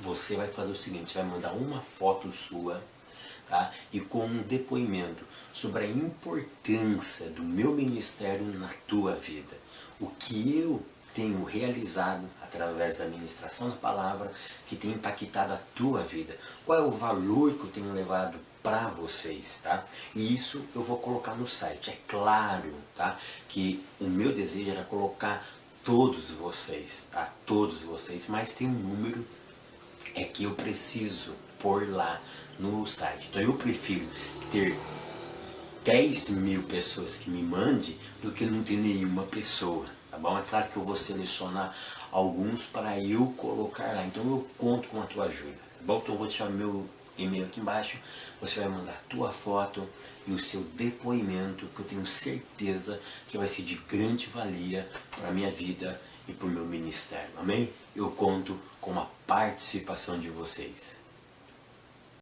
Você vai fazer o seguinte, você vai mandar uma foto sua, tá? E com um depoimento sobre a importância do meu ministério na tua vida. O que eu tenho realizado através da ministração da palavra que tem impactado a tua vida. Qual é o valor que eu tenho levado para vocês, tá? E isso eu vou colocar no site. É claro, tá? Que o meu desejo era colocar todos vocês, tá? Todos vocês, mas tem um número que eu preciso pôr lá no site. Então eu prefiro ter 10.000 pessoas que me mandem do que não ter nenhuma pessoa, tá bom? É claro que eu vou selecionar alguns para eu colocar lá, então eu conto com a tua ajuda, tá bom? Então eu vou deixar meu e-mail aqui embaixo, você vai mandar a tua foto e o seu depoimento, que eu tenho certeza que vai ser de grande valia para a minha vida e para o meu ministério, amém? Eu conto com a participação de vocês.